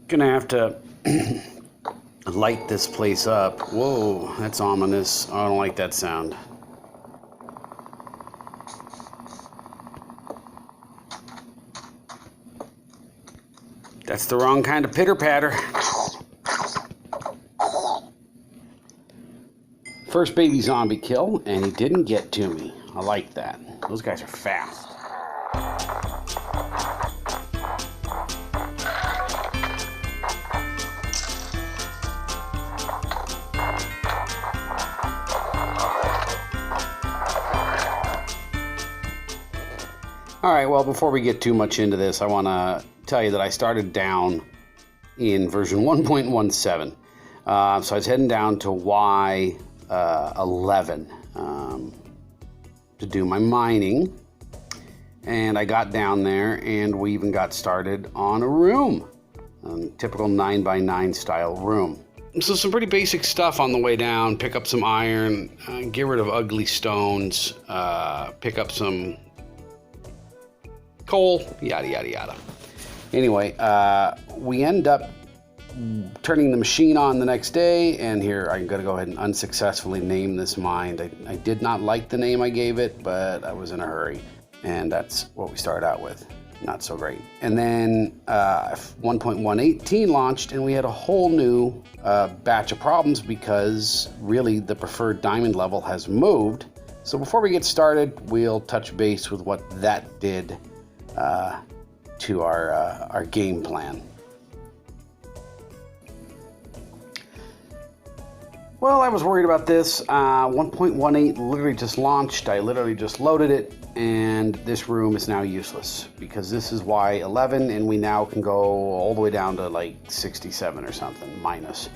Gonna have to light this place up. Whoa, that's ominous. I don't like that sound. That's the wrong kind of pitter-patter. First baby zombie kill, and he didn't get to me. I like that. Those guys are fast. All right, well, before we get too much into this, I want to tell you that I started down in version 1.17. So I was heading down to Y11 to do my mining. And I got down there, and we even got started on a room, a typical 9x9 style room. So some pretty basic stuff on the way down. Pick up some iron, get rid of ugly stones, pick up some coal, yada, yada, yada. Anyway, we end up turning the machine on the next day, and here I'm going to go ahead and unsuccessfully name this mine. I did not like the name I gave it, but I was in a hurry, and that's what we started out with. Not so great. And then 1.118 launched, and we had a whole new batch of problems because really the preferred diamond level has moved. So before we get started, we'll touch base with what that did to our game plan. Well, I was worried about this. 1.18 literally just launched. I literally just loaded it, and this room is now useless because this is Y11, and we now can go all the way down to like 67 or something, minus.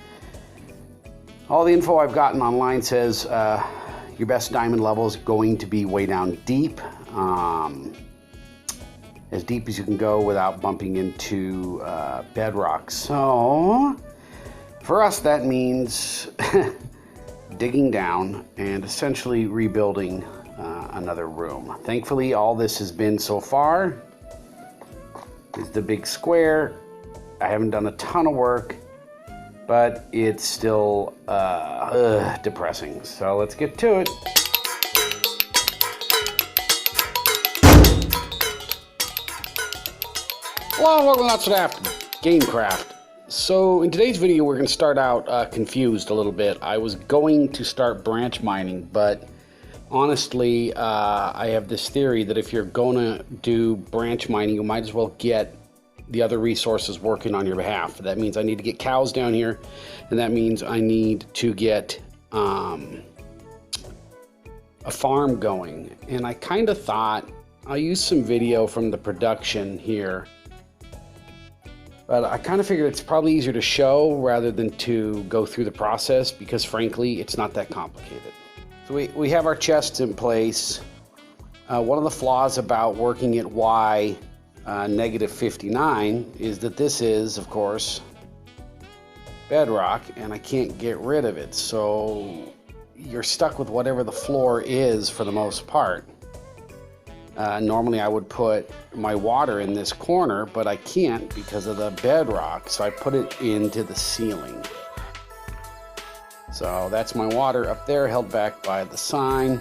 All the info I've gotten online says your best diamond level is going to be way down deep. As deep as you can go without bumping into bedrock. So for us, that means digging down and essentially rebuilding another room. Thankfully, all this has been so far is the big square. I haven't done a ton of work, but it's still depressing. So let's get to it. Hello, welcome to Not So Daft Gamecraft. So in today's video, we're going to start out confused a little bit. I was going to start branch mining, but honestly, I have this theory that if you're going to do branch mining, you might as well get the other resources working on your behalf. That means I need to get cows down here, and that means I need to get a farm going. And I kind of thought I'll use some video from the production here. But I kind of figured it's probably easier to show rather than to go through the process because, frankly, it's not that complicated. So we have our chests in place. One of the flaws about working at Y negative 59 is that this is, of course, bedrock, and I can't get rid of it. So you're stuck with whatever the floor is for the most part. Normally I would put my water in this corner, but I can't because of the bedrock, so I put it into the ceiling. So that's my water up there, held back by the sign.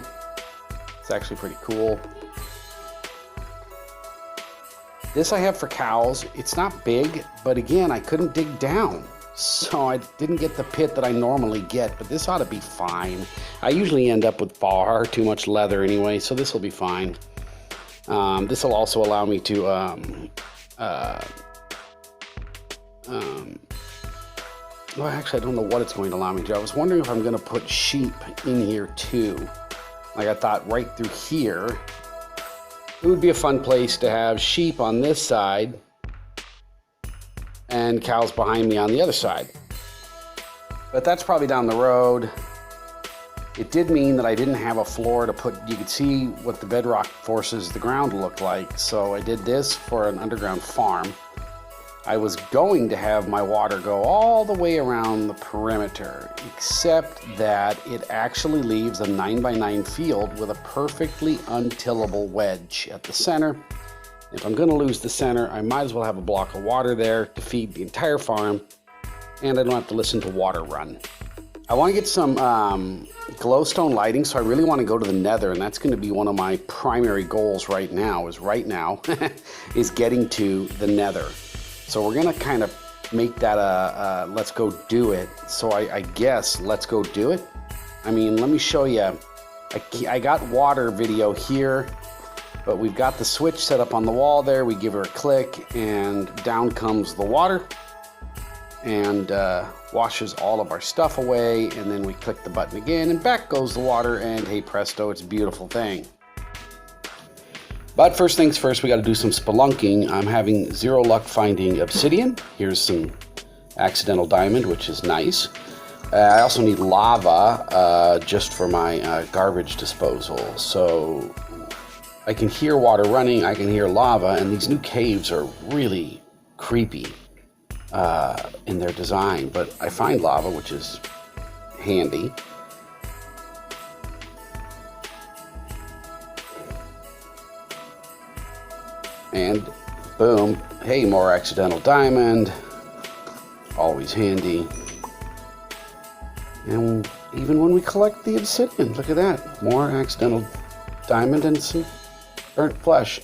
It's actually pretty cool. This I have for cows. It's not big, but again, I couldn't dig down, so I didn't get the pit that I normally get, but this ought to be fine. I usually end up with far too much leather anyway, so this will be fine. This will also allow me to well, actually, I don't know what it's going to allow me to do. I was wondering if I'm going to put sheep in here too. Like I thought right through here, it would be a fun place to have sheep on this side and cows behind me on the other side. But that's probably down the road. It did mean that I didn't have a floor to put, you could see what the bedrock forces the ground to look like. So I did this for an underground farm. I was going to have my water go all the way around the perimeter, except that it actually leaves a 9x9 field with a perfectly untillable wedge at the center. If I'm going to lose the center, I might as well have a block of water there to feed the entire farm, and I don't have to listen to water run. I want to get some glowstone lighting, so I really want to go to the nether, and that's going to be one of my primary goals right now, is getting to the nether. So we're going to kind of make that a let's go do it. So I guess let's go do it. I mean, let me show you. I got water video here, but we've got the switch set up on the wall there. We give her a click, and down comes the water, and washes all of our stuff away, and then we click the button again, and back goes the water, and hey presto, it's a beautiful thing. But first things first, we got to do some spelunking. I'm having zero luck finding obsidian. Here's some accidental diamond, which is nice. I also need lava just for my garbage disposal. So I can hear water running, I can hear lava, and these new caves are really creepy in their design. But I find lava, which is handy. And boom, hey, more accidental diamond, always handy. And even when we collect the obsidian, look at that, more accidental diamond and some burnt flesh.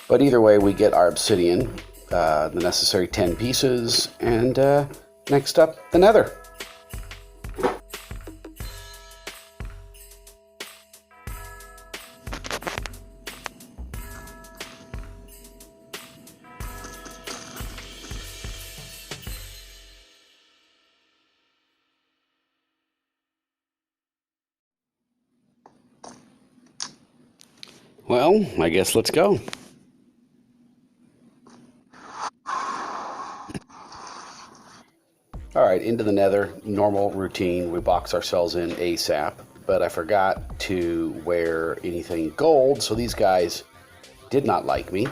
But either way, we get our obsidian, the necessary 10 pieces, and next up, the nether. Well, I guess let's go. All right, into the nether, normal routine. We box ourselves in ASAP, but I forgot to wear anything gold, so these guys did not like me.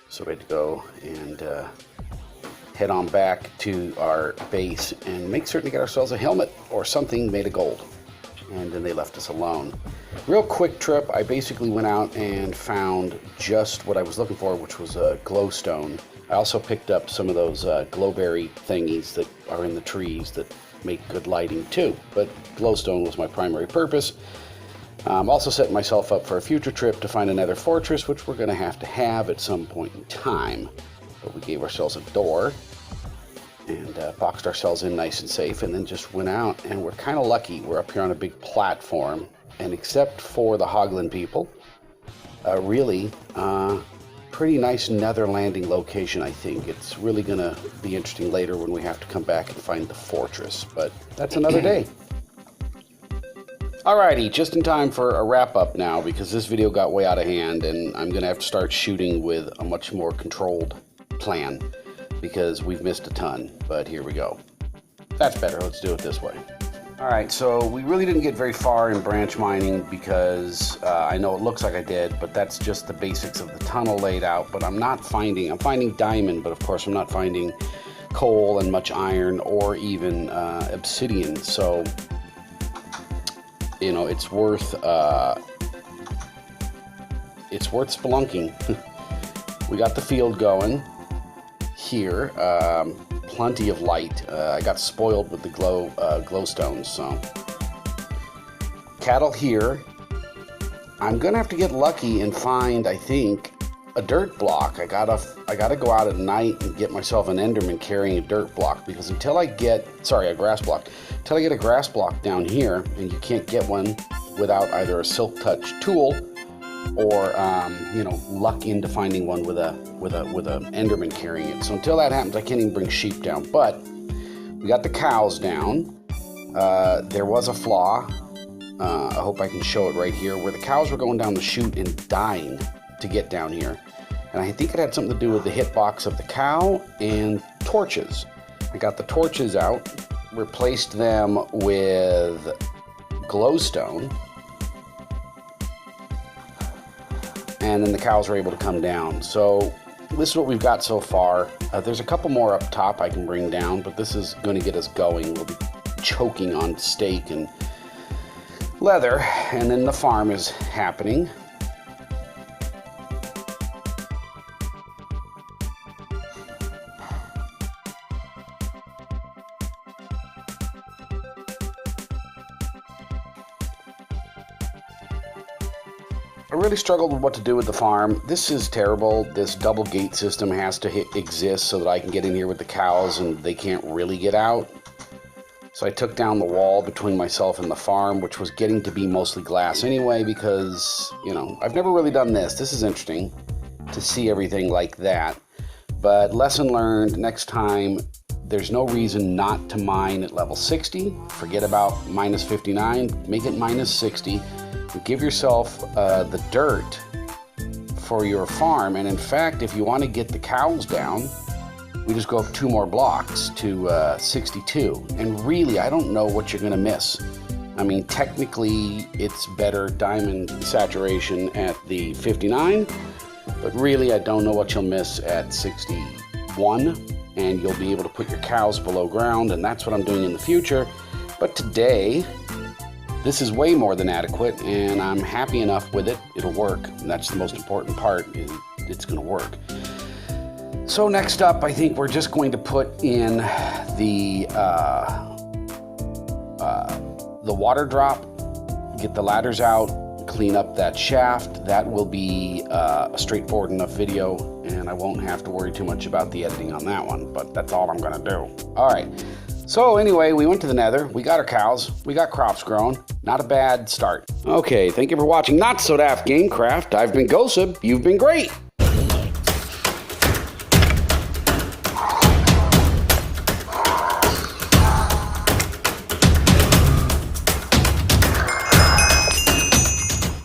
So we had to go and head on back to our base and make certain to get ourselves a helmet or something made of gold. And then they left us alone. Real quick trip, I basically went out and found just what I was looking for, which was a glowstone. I also picked up some of those glowberry thingies that are in the trees that make good lighting too, but glowstone was my primary purpose. Also setting myself up for a future trip to find another fortress, which we're going to have at some point in time. But we gave ourselves a door and boxed ourselves in nice and safe, and then just went out, and we're kind of lucky. We're up here on a big platform, and except for the Hoglin people, really pretty nice nether landing location. I think it's really going to be interesting later when we have to come back and find the fortress, but that's another day. Alrighty, just in time for a wrap up now, because this video got way out of hand, and I'm going to have to start shooting with a much more controlled plan, because we've missed a ton, but here we go. That's better, let's do it this way. All right, so we really didn't get very far in branch mining because I know it looks like I did, but that's just the basics of the tunnel laid out, but I'm finding diamond, but of course I'm not finding coal and much iron or even obsidian, so, you know, it's worth spelunking. We got the field going here, plenty of light. I got spoiled with the glowstones, so. Cattle here. I'm gonna have to get lucky and find, I think, a dirt block. I gotta go out at night and get myself an Enderman carrying a dirt block, because until I get, a grass block. Until I get a grass block down here, and you can't get one without either a Silk Touch tool or you know, luck into finding one with a Enderman carrying it. So until that happens, I can't even bring sheep down. But we got the cows down. There was a flaw. I hope I can show it right here, where the cows were going down the chute and dying to get down here. And I think it had something to do with the hitbox of the cow and torches. I got the torches out, replaced them with glowstone, and then the cows were able to come down. So this is what we've got so far. There's a couple more up top I can bring down, but this is going to get us going. We'll be choking on steak and leather, and then the farm is happening. I really struggled with what to do with the farm. This is terrible. This double gate system has to exist so that I can get in here with the cows and they can't really get out. So I took down the wall between myself and the farm, which was getting to be mostly glass anyway because, you know, I've never really done this. This is interesting to see everything like that. But lesson learned, next time, there's no reason not to mine at level 60. Forget about minus 59, make it minus 60. Give yourself the dirt for your farm. And in fact, if you want to get the cows down, we just go up 2 more blocks to 62. And really, I don't know what you're going to miss. I mean, technically, it's better diamond saturation at the 59, but really, I don't know what you'll miss at 61. And you'll be able to put your cows below ground, and that's what I'm doing in the future. But today, this is way more than adequate, and I'm happy enough with it. It'll work, and that's the most important part, is it's going to work. So next up, I think we're just going to put in the water drop, get the ladders out, clean up that shaft. That will be a straightforward enough video, and I won't have to worry too much about the editing on that one, but that's all I'm going to do. All right. So anyway, we went to the nether, we got our cows, we got crops grown. Not a bad start. Okay, thank you for watching Not So Daft Gamecraft. I've been Goseb, you've been great.